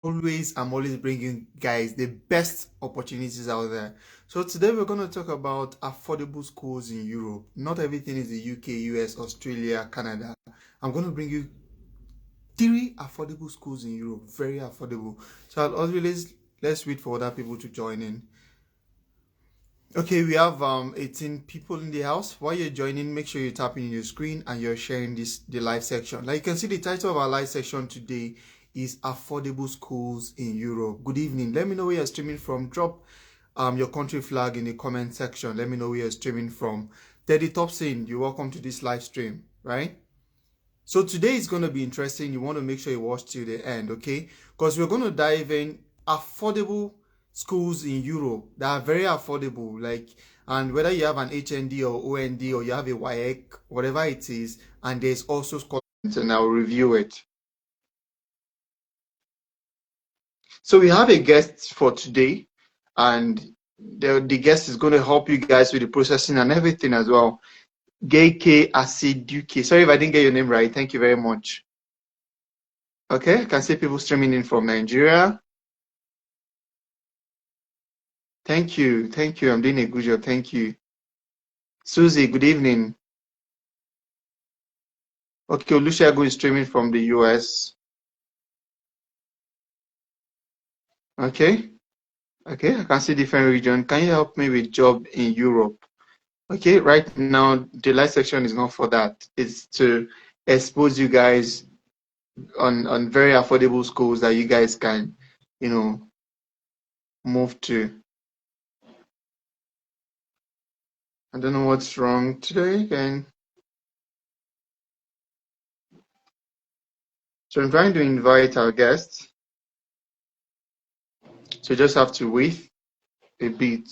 I'm always bringing guys the best opportunities out there. So today we're going to talk about affordable schools in Europe. Not everything is the UK, US, Australia, Canada. I'm going to bring you three affordable schools in Europe, very affordable. So I'll always let's wait for other people to join in. Okay, we have 18 people in the house. While you're joining, make sure you're tapping in your screen and you're sharing the live section. Like you can see, the title of our live section today is Affordable Schools in Europe. Good evening. Let me know where you're streaming from. Drop your country flag in the comment section. Let me know where you're streaming from. Teddy Thompson, you're welcome to this live stream, right? So today is going to be interesting. You want to make sure you watch till the end, okay? Because we're going to dive in affordable schools in Europe that are very affordable, like, and whether you have an HND or OND or you have a YEC, whatever it is, and there's also scholarships, and I'll review it. So we have a guest for today, and the guest is going to help you guys with the processing and everything as well. Gayke Asiduke. Sorry if I didn't get your name right. Thank you very much. Okay, I can see people streaming in from Nigeria. Thank you. Thank you. I'm doing a good job. Thank you. Susie, good evening. Okay, Olusegun is streaming from the US. Okay. Okay, I can see different region. Can you help me with job in Europe? Okay, right now the live section is not for that. It's to expose you guys on very affordable schools that you guys can, you know, move to. I don't know what's wrong today again. So I'm trying to invite our guests. So just have to wait a bit.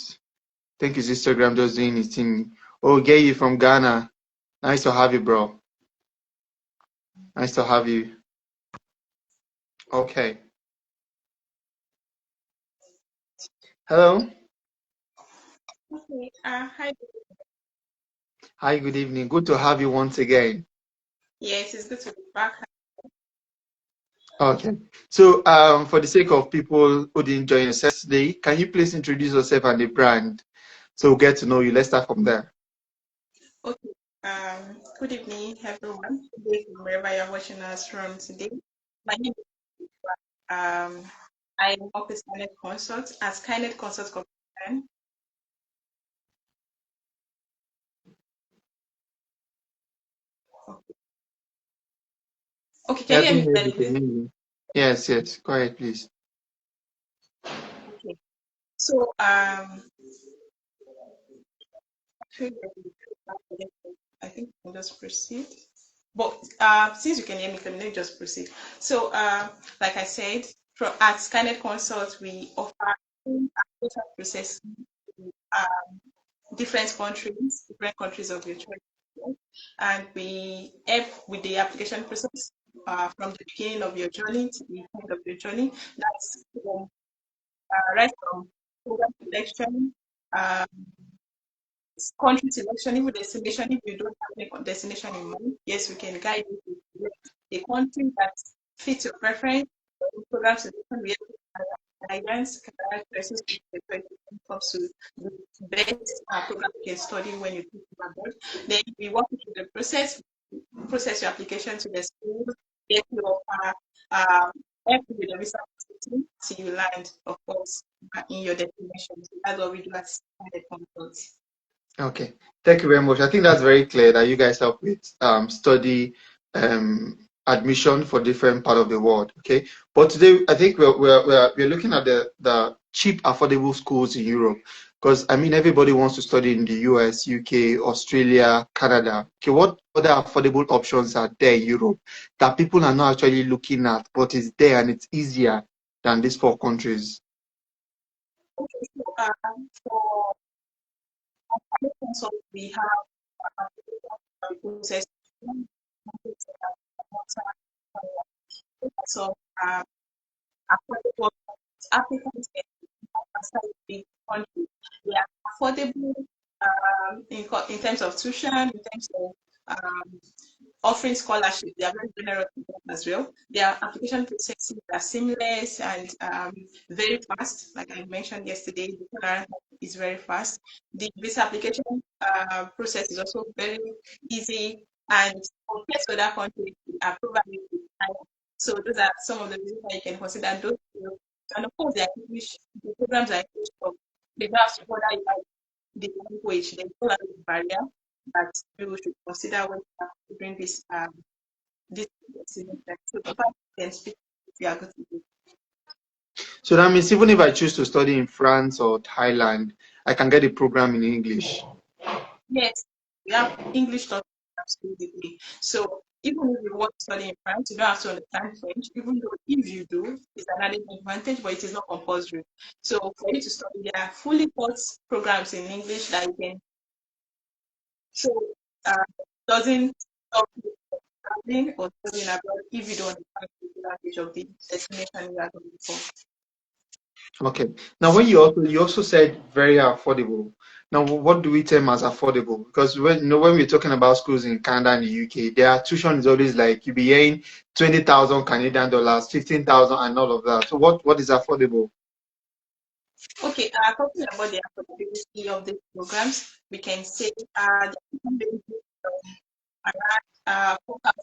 Think his Instagram just doing his thing. Oh, Gay, you from Ghana. Nice to have you, bro. Nice to have you. Okay. Hello. Okay. Hi. Hi, good evening. Good to have you once again. Yes, it's good to be back. Okay. So, for the sake of people who didn't join us yesterday, can you please introduce yourself and the brand so we'll get to know you? Let's start from there. Okay. Good evening, everyone. Good day from wherever you're watching us from today. My name is I work with Skyned Consult as Skyned Consult Consultant. Okay, can Yeah, you hear go me ahead. We can clearly? hear you. Yes, yes. Go ahead, please. Okay. So I think we'll just proceed. But since you can hear me, can you just proceed? So, like I said, at Skyned Consult, we offer data processing to different countries of your choice, and we help with the application process from the beginning of your journey to the end of your journey. That's right from program selection, uh, country selection, even destination. If you don't have a destination in mind, yes, we can guide you to select a country that fits your preference. Program selection, we have guidance, characteristics when it comes to the best program you can study when you think abroad. Then we walk you through the process your application to the school, get your help you with the visa processing till you land, of course, in your destination. So that's what we do as the consults. Okay. Thank you very much. I think that's very clear that you guys help with study admission for different part of the world. Okay. But today I think we're looking at the cheap, affordable schools in Europe. Because I mean everybody wants to study in the US, UK, Australia, Canada. Okay, what other affordable options are there in Europe that people are not actually looking at, but it's there and it's easier than these four countries? Okay, so for other consults, we have process so affordable applicants outside the country. They are affordable in terms of tuition, in terms of offering scholarships. They are very generous with that as well. Their application processes are seamless and very fast. Like I mentioned yesterday, the turnaround is very fast. The visa application process is also very easy, and compared to other countries, the approval is high. So those are some of the reasons why you can consider those. And of course, the programs are English, so they don't have to bother you about the language. There's no language barrier that you should consider when you are doing this semester. So the fact can speak if you are good to do. So that means even if I choose to study in France or Thailand, I can get a program in English. Yes, we have English talking absolutely. So even if you want to study in France, you don't have to understand French, even though if you do, it's an added advantage, but it is not compulsory. So for you to study, there are fully taught programs in English that you can. So uh, doesn't stop you from traveling or studying abroad if you don't understand the language of the destination you are going for. Okay. Now, when you also said very affordable. Now, what do we term as affordable? Because when we're talking about schools in Canada and the UK, their tuition is always like you be paying 20,000 Canadian dollars, 15,000, and all of that. So what is affordable? Okay, talking about the affordability of these programs, we can say the tuition ranges from around 4,000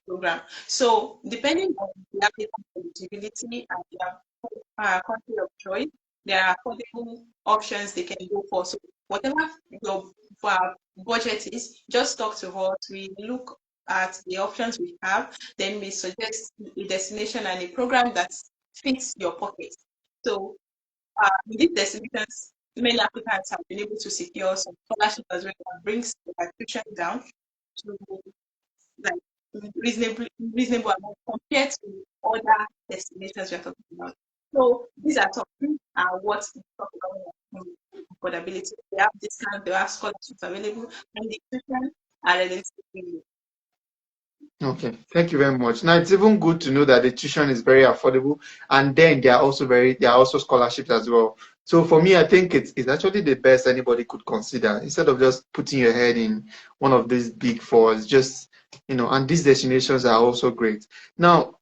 program. So depending on the applicant eligibility and their country of choice, there are affordable options they can go for. So whatever your budget is, just talk to us. We look at the options we have, then we suggest a destination and a program that fits your pocket. So with these destinations, many applicants have been able to secure some scholarship as well that brings the tuition down to like reasonable amount compared to other destinations we are talking about. So these are something what we talk about affordability. They have discount, they have scholarships available, and the tuition are relatively. Okay, thank you very much. Now it's even good to know that the tuition is very affordable, and then there are also scholarships as well. So for me, I think it's actually the best anybody could consider instead of just putting your head in one of these big fours. Just and these destinations are also great. Now,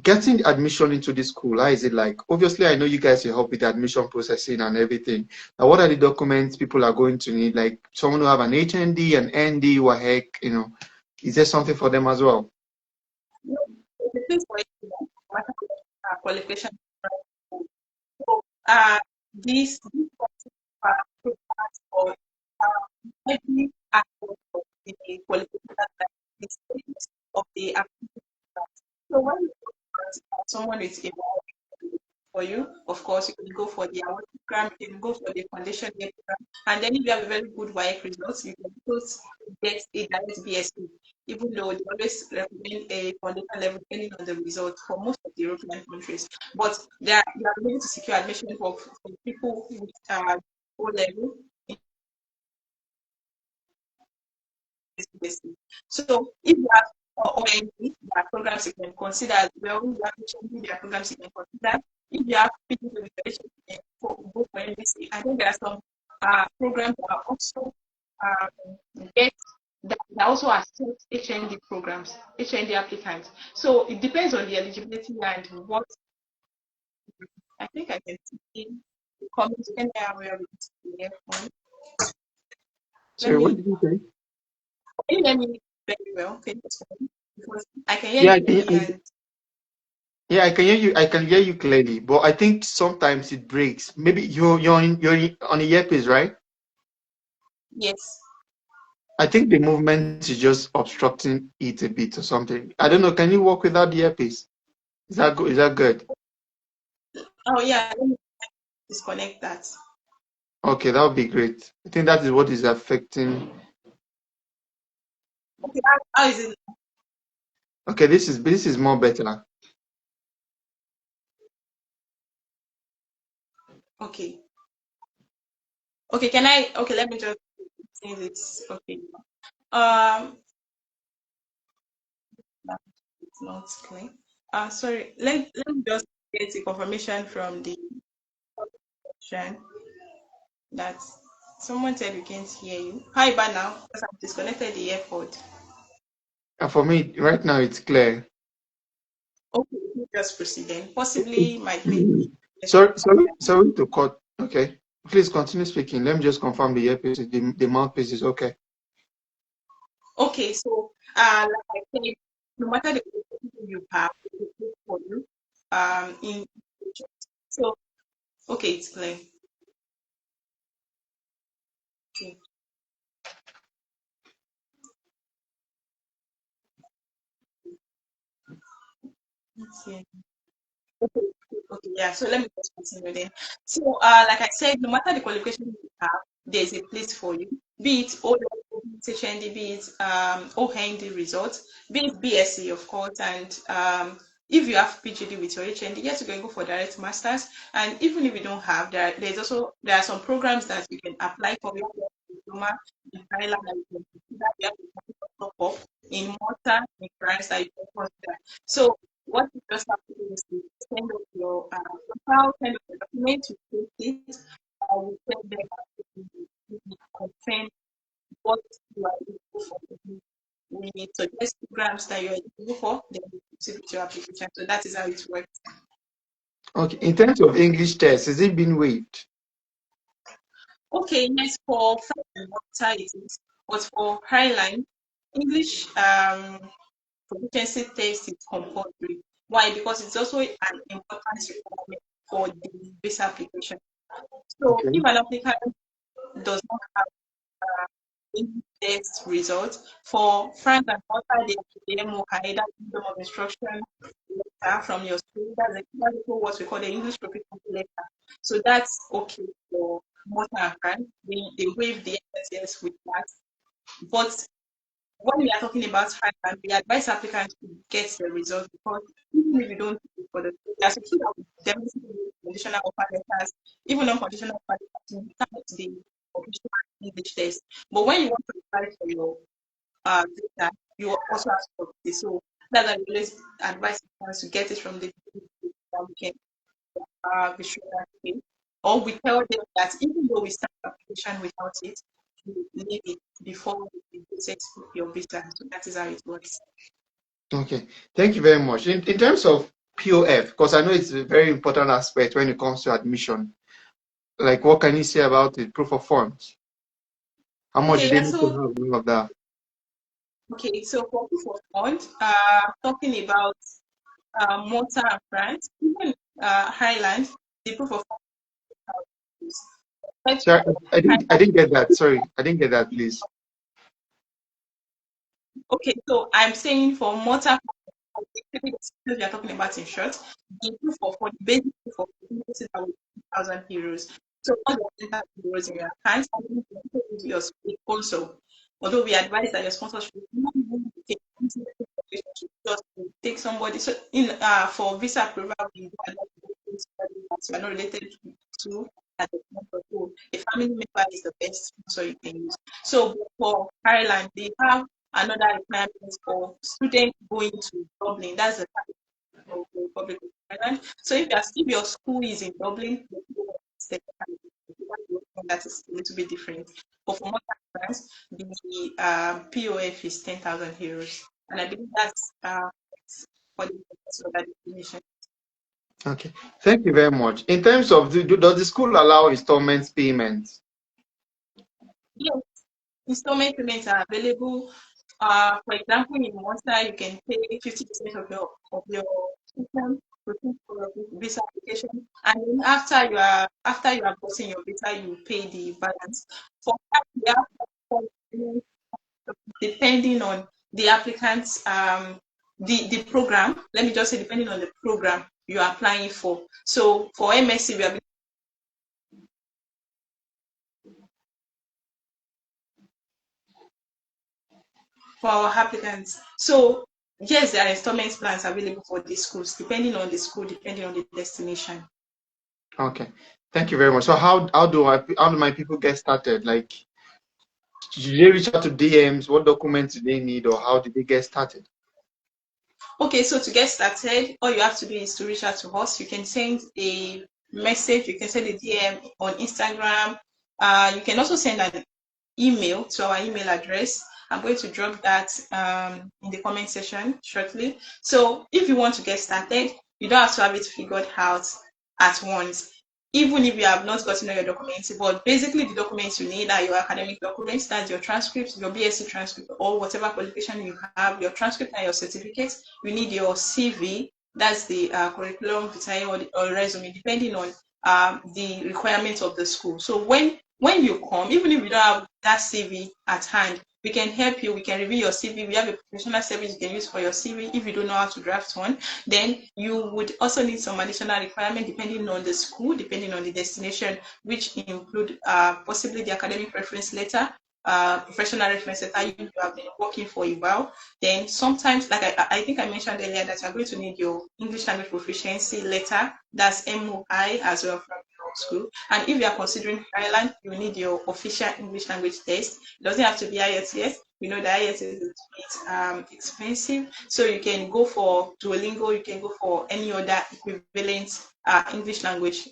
getting admission into this school, how is it like? Obviously, I know you guys will help with the admission processing and everything. Now, what are the documents people are going to need? Like someone who have an HND, an ND, or heck, is there something for them as well? No, it's a place for it, qualification. So, these programs for every aspect of the qualification that the stages of the application. So when you look at someone is involved for you, of course, you can go for the award program, you can go for the foundation year program, and then if you have a very good WAEC results, you can also get a direct BSc, even though they always recommend a foundation level depending on the result for most of the European countries. But they are able to secure admission for people with O level. So if you have OND, there are programs you can consider as well. If you have HND, there are programs you can consider. If you have people with education, you can go for NBC. I think there are some programs that are also get that also accept HND programs, HND applicants. So it depends on the eligibility and what I think I can see the comments. Can I aware with the earphone? Let Sorry, what me did you say? can you hear me very well? Can you explain? Because I can hear Yeah, you I can, clearly and yeah, I can hear you. I can hear you clearly, but I think sometimes it breaks. Maybe you're on the earpiece, right? yes. I think the movement is just obstructing it a bit or something. I don't know. Can you walk without the earpiece? Is that good? Is that good? Oh yeah, let me disconnect that. Okay, that would be great. I think that is what is affecting. Okay, how is it? Okay, this is more better. Okay. Okay, can I let me just see it's okay. Um it's not clear. Sorry, let me just get a confirmation from the section that someone said we can't hear you. How about now? Because I've disconnected the airpod. And for me, right now, it's clear. Okay, you just proceed then. Possibly might be. Sorry to cut. Okay. Please continue speaking. Let me just confirm the earpiece, the mouthpiece is okay. Okay, so like I said, no matter the qualification you have, it will good for you. In so okay, it's clear. Okay. Okay. Okay, okay, yeah. So let me just continue then. So, like I said, no matter the qualification you have, there's a place for you. Be it O level, be it HND, be it OND results, be it BSc, of course, and if you have PGD with your HND, yes, you can go for direct masters. And even if you don't have, there are some programs that you can apply for. We have a diploma in Thailand that you can consider. We have a top up in Malta, in France that you can consider. So what you just have to do is to send up your profile, send up the document, you take it, we send them to confirm what you are eligible for. We suggest programs that you are eligible for, then we proceed with your application. So that is how it works. Okay. In terms of English test, is it been waived? Okay, yes, for first and water it is, but for Highline, English proficiency test is compulsory. Why? Because it's also an important requirement for the visa application. So Okay. if an applicant does not have English test results for France and Malta, the DMO can either freedom of instruction letter from your school. That's what we call the English proficiency letter. So that's okay for Malta and France. They waive the SSS with that. But when we are talking about Highland, we advise applicants to get the results because even if you don't pay for the there's a key that will definitely be conditional offer letters, even unconditional offer letters, without the official English test. But when you want to apply for your visa, you also have to this. So that's why we always advise applicants to get it from the that we can be sure that okay. Or we tell them that even though we start the application without it, you need it before we process your visa. So that is how it works. Okay. Thank you very much. In terms of POF, because I know it's a very important aspect when it comes to admission. Like, what can you say about it? Proof of funds. How much do Okay, they yeah, need to so have? All of that. okay, so for proof of fund, talking about Malta and France, even Highland, the proof of fund is first Sorry, for I Highland. didn't get that. Sorry, I didn't get that, please. Okay, so I'm saying for Malta, we are talking about in short, the proof of fund, basic proof of fund is about 1,000 euros. So all the 10,000 euros in your account, and then you can use your sponsor. Although we advise that your sponsor should not even take just to take somebody. So in for visa approval, we do advise to take somebody that you are not related to at the sponsor. So a family member is the best sponsor you can use. So for Ireland, they have another requirement for students going to Dublin. That's the type of the Republic of Ireland. So if your school is in Dublin, that is a little bit different. But for modern France, the POF is 10,000 euros, and I believe that's for the purpose of that definition. Okay. Thank you very much. In terms of does the school allow installment payments? Yes, installment payments are available. For example, in Monster, you can pay 50% of your income for your visa application, and then after you are posting your visa, you pay the balance. For that, we have depending on the applicant's the program. Let me just say, depending on the program you are applying for. So for MSc, we are for our applicants. So yes, there are installment plans available for the schools, depending on the school, depending on the destination. Okay. Thank you very much. So how do my people get started? Like, do they reach out to DMs? What documents do they need, or how did they get started? Okay, so to get started, all you have to do is to reach out to us. You can send a message, you can send a DM on Instagram. You can also send an email to our email address. I'm going to drop that in the comment section shortly. So if you want to get started, you don't have to have it figured out at once. Even if you have not gotten all your documents, but basically the documents you need are your academic documents, that's your transcripts, your BSc transcript, or whatever qualification you have, your transcript and your certificates. You need your CV, that's the curriculum vitae or resume, depending on the requirements of the school. So when you come, even if you don't have that CV at hand, we can help you. We can review your CV. We have a professional service you can use for your CV if you don't know how to draft one. Then you would also need some additional requirement depending on the school, depending on the destination, which include possibly the academic reference letter, professional reference letter you have been working for a while. Then sometimes, like I think I mentioned earlier, that you're going to need your English language proficiency letter, that's MOI as well from school. And if you are considering Ireland, you need your official English language test. It doesn't have to be IELTS. We know that IELTS is a bit expensive. So you can go for Duolingo, you can go for any other equivalent English language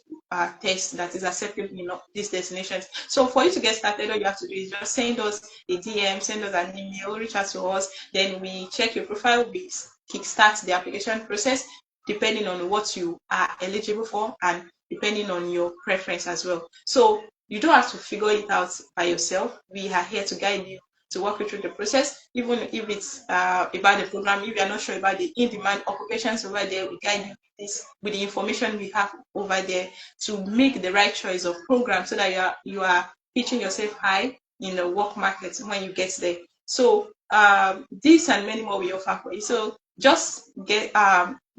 test that is acceptable in these destinations. So for you to get started, all you have to do is just send us a DM, send us an email, reach out to us. Then we check your profile, we kickstart the application process depending on what you are eligible for and depending on your preference as well. So you don't have to figure it out by yourself. We are here to guide you, to walk you through the process. Even if it's about the program, if you're not sure about the in-demand occupations over there, we guide you with the information we have over there to make the right choice of program so that you are pitching yourself high in the work market when you get there. So this and many more we offer for you. So just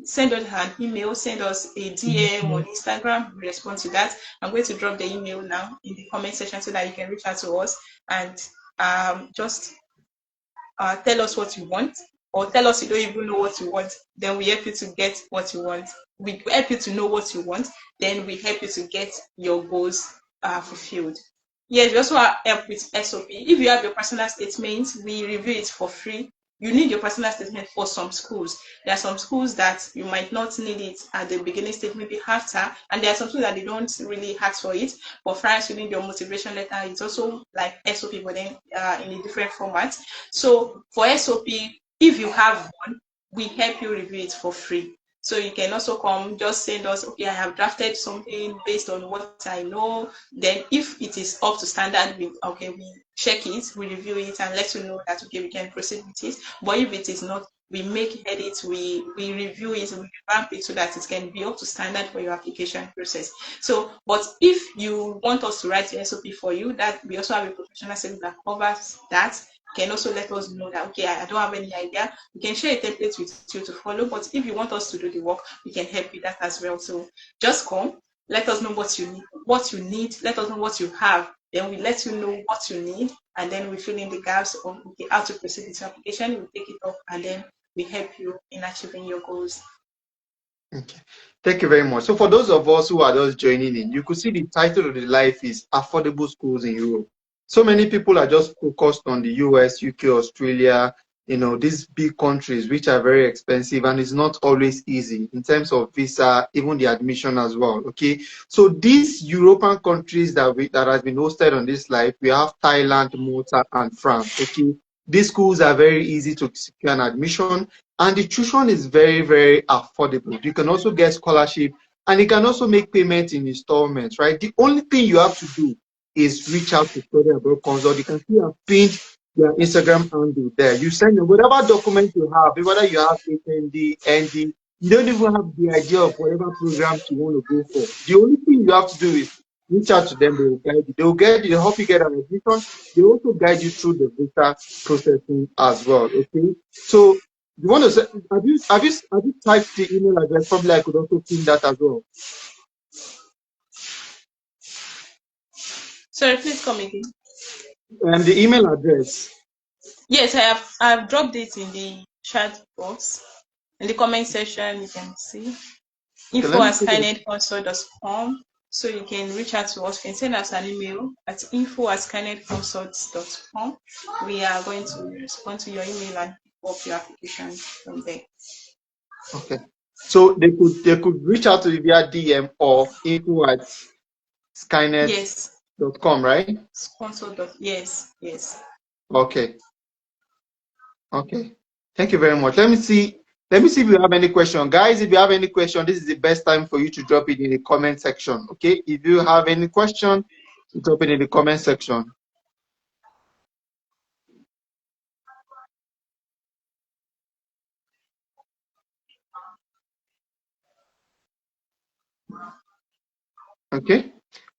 send us an email, send us a DM on Instagram, we respond to that. I'm going to drop the email now in the comment section so that you can reach out to us and just tell us what you want, or tell us you don't even know what you want. Then we help you to get what you want. We help you to know what you want. Then we help you to get your goals fulfilled. Yes, we also help with SOP. If you have your personal statement, we review it for free. You need your personal statement for some schools. There are some schools that you might not need it at the beginning stage, maybe after, and there are some schools that they don't really ask for it. For France, you need your motivation letter. It's also like SOP, but then in a different format. So for SOP, if you have one, we help you review it for free. So you can also come, just send us, okay, I have drafted something based on what I know. Then if it is up to standard, we check it, we review it and let you know that, okay, we can proceed with it. But if it is not, we make edits, we review it, we revamp it so that it can be up to standard for your application process. So, but if you want us to write the SOP for you, that we also have a professional service that covers that. Can also let us know that, okay, I don't have any idea. We can share a template with you to follow, but if you want us to do the work, we can help with that as well. So just come, let us know what you need, let us know what you have, then we let you know what you need, and then we fill in the gaps of, okay, how to proceed with your application. We take it up and then we help you in achieving your goals. Okay. Thank you very much. So for those of us who are just joining in, you could see the title of the live is Affordable Schools in Europe. So many people are just focused on the US, UK, Australia, these big countries which are very expensive and it's not always easy in terms of visa, even the admission as well. Okay. So these European countries that has been hosted on this live, we have Thailand, Malta, and France. Okay. These schools are very easy to secure an admission. And the tuition is very, very affordable. You can also get scholarship and you can also make payments in installments, right? The only thing you have to do is reach out to Study Abroad Consult. You can see I've pinned their Instagram handle there. You send them whatever document you have, whether you have HND, ND, you don't even have the idea of whatever programs you want to go for. The only thing you have to do is reach out to them. They will guide you. They will guide you. They'll help you get an admission. They also guide you through the visa processing as well. Okay. So you want to say, have you typed the email address? Probably I could also pin that as well. Sorry, please come again. And the email address. Yes, I've dropped it in the chat box. In the comment section, you can see Okay, let me put it. info@skynedconsult.com. So you can reach out to us. You can send us an email at info@skynedconsult.com. We are going to respond to your email and pick up your application from there. Okay. So they could reach out to you via DM or info at Yes. skynet.com, right? Sponsor dot. Yes. Yes. Okay. Okay. Thank you very much. Let me see. Let me see if you have any question. Guys, if you have any question, this is the best time for you to drop it in the comment section. Okay. If you have any question, drop it in the comment section. Okay.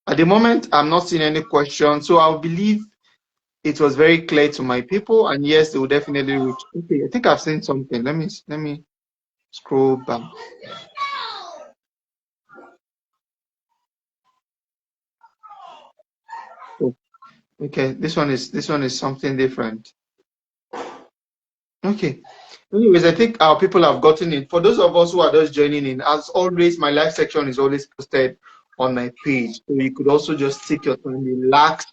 At the moment, I'm not seeing any questions. So I'll believe it was very clear to my people, and yes, they will definitely reach. Okay, I think I've seen something. Let me scroll back. Oh, okay, this one is something different. Okay. Anyways, I think our people have gotten in. For those of us who are just joining in, as always, my live section is always posted on my page. So you could also just take your time, relax,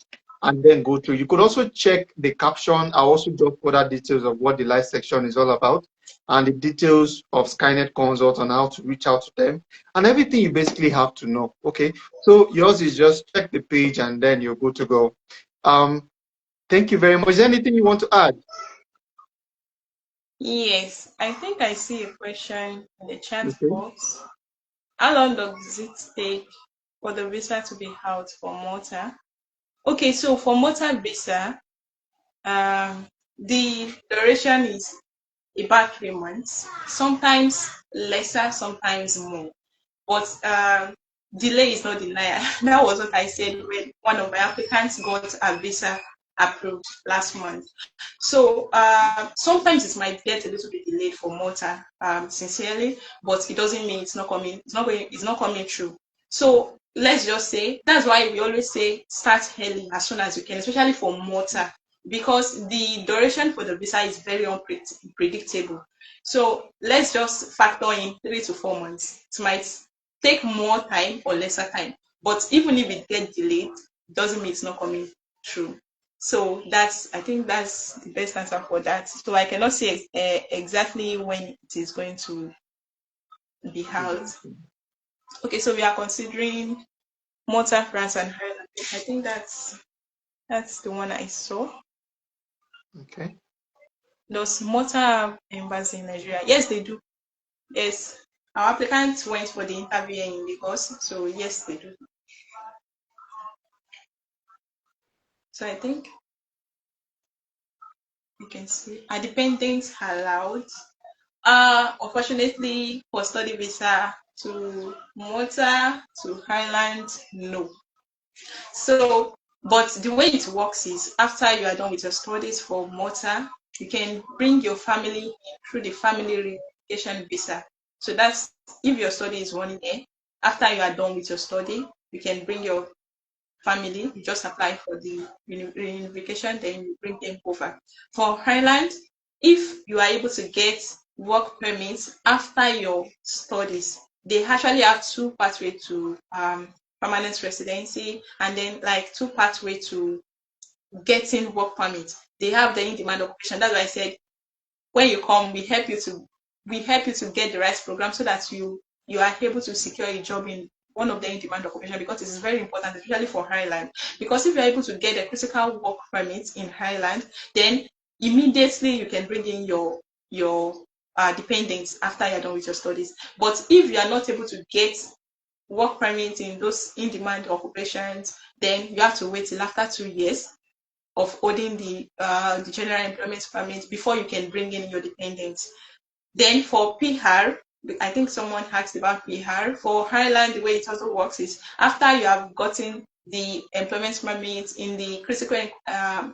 and then go through. You could also check the caption. I'll also drop further details of what the live section is all about and the details of Skynet Consult and how to reach out to them and everything you basically have to know. Okay. So yours is just check the page and then you're good to go. Thank you very much. Is there anything you want to add? Yes. I think I see a question in the chat Okay. box. How long does it take for the visa to be out for Malta? Okay, so for Malta visa, the duration is about 3 months, sometimes lesser, sometimes more. But delay is not denial. That was what I said when one of my applicants got a visa approved last month. So sometimes it might get a little bit delayed for Malta, sincerely, but it doesn't mean it's not coming. It's not coming true. So let's just say that's why we always say start early as soon as you can, especially for Malta, because the duration for the visa is very unpredictable. So let's just factor in 3 to 4 months. It might take more time or lesser time. But even if it gets delayed, it doesn't mean it's not coming true. So I think that's the best answer for that. So I cannot say exactly when it is going to be held. Okay, so we are considering Malta, France, and Ireland. I think that's the one I saw. Okay. Does Malta have embassy in Nigeria? Yes, they do. Yes, our applicants went for the interview in Lagos, so yes, they do. So I think you can see are dependents allowed? Unfortunately, for study visa to Malta, to Ireland, no. So, but the way it works is after you are done with your studies for Malta, you can bring your family in through the family reunification visa. So that's if your study is 1 year, after you are done with your study, you can bring your family, you just apply for the reunification, then you bring them over. For Ireland, if you are able to get work permits after your studies, they actually have two pathways to permanent residency and then like two pathways to getting work permits. They have the in-demand occupation. That's why I said when you come, we help you to get the right program so that you are able to secure a job in one of the in-demand occupation because it is very important, especially for Highland. Because if you're able to get a critical work permit in Highland, then immediately you can bring in your dependents after you're done with your studies. But if you are not able to get work permit in those in-demand occupations, then you have to wait till after 2 years of holding the general employment permit before you can bring in your dependents. Then for PR, I think someone asked about PR. For Ireland, the way it also works is after you have gotten the employment permit in the um,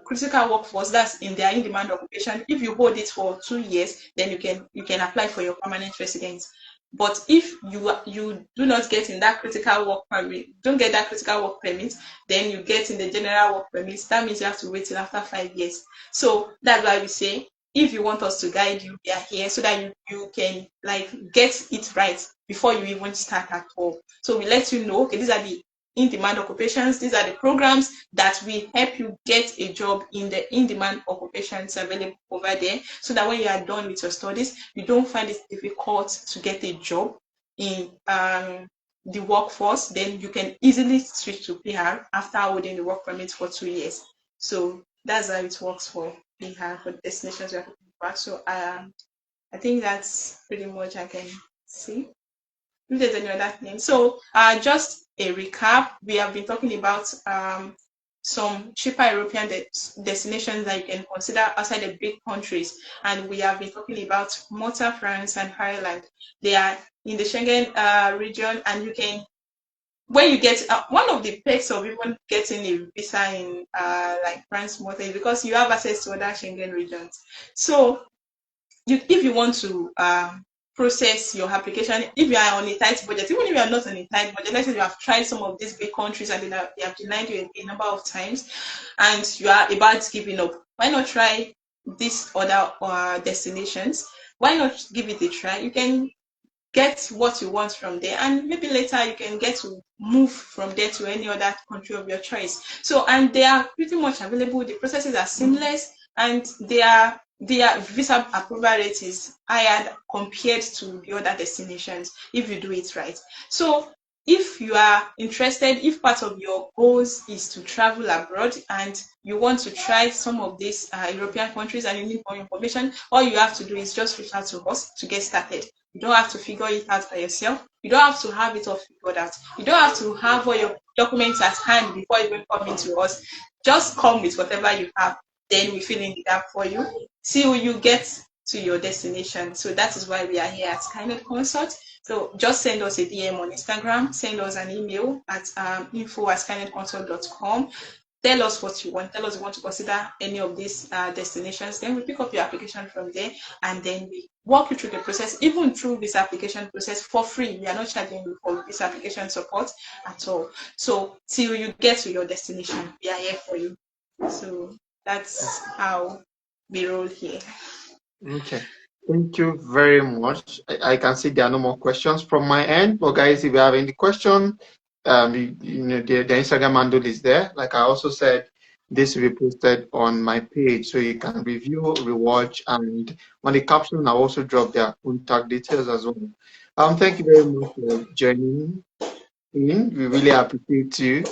critical workforce, that's in their in-demand occupation. If you hold it for 2 years, then you can apply for your permanent residence. But if you do not get in that critical work permit, don't get that critical work permit, then you get in the general work permit. That means you have to wait till after 5 years. So that's why we say if you want us to guide you, we are here so that you can like get it right before you even start at all. So we let you know, okay, these are the in-demand occupations. These are the programs that will help you get a job in the in-demand occupations available over there, so that when you are done with your studies, you don't find it difficult to get a job in the workforce. Then you can easily switch to PR after holding the work permit for 2 years. So that's how it works for PR, for the destinations we are talking about. So I think that's pretty much I can see. If there's any other thing. So just a recap, we have been talking about some cheaper European destinations that you can consider outside the big countries. And we have been talking about Malta, France, and Ireland. They are in the Schengen region, and you can, when you get one of the perks of even getting a visa in like France, Malta, is because you have access to other Schengen regions. So if you want to process your application, if you are on a tight budget, even if you are not on a tight budget, let's say you have tried some of these big countries and they have denied you a number of times, and you are about giving up, why not try these other destinations? Why not give it a try? You can get what you want from there, and maybe later you can get to move from there to any other country of your choice. So, and they are pretty much available. The processes are seamless, and their visa approval rate is higher compared to the other destinations if you do it right. So if you are interested, if part of your goals is to travel abroad and you want to try some of these European countries and you need more information, all you have to do is just reach out to us to get started. You don't have to figure it out by yourself. You don't have to have it all figured out. You don't have to have all your documents at hand before even coming to us. Just come with whatever you have. Then we fill in the gap for you till you get to your destination. So that is why we are here at Skyned Consult. So just send us a DM on Instagram, send us an email at info@skynedconsult.com. Tell us what you want. Tell us you want to consider any of these destinations. Then we pick up your application from there, and then we walk you through the process, even through this application process for free. We are not charging you for this application support at all. So till you get to your destination, we are here for you. So that's how we roll here. Okay. Thank you very much. I can see there are no more questions from my end. But guys, if you have any question, the Instagram handle is there. Like I also said, this will be posted on my page, so you can review, rewatch, and on the caption, I'll also drop their contact details as well. Thank you very much for joining in. We really appreciate you,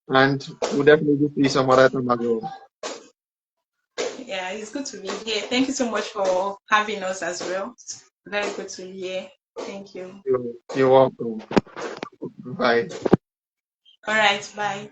and we'll definitely see you some other time as well. Yeah, it's good to be here. Thank you so much for having us as well. It's very good to be here. Thank you. You're welcome. Bye. All right, bye.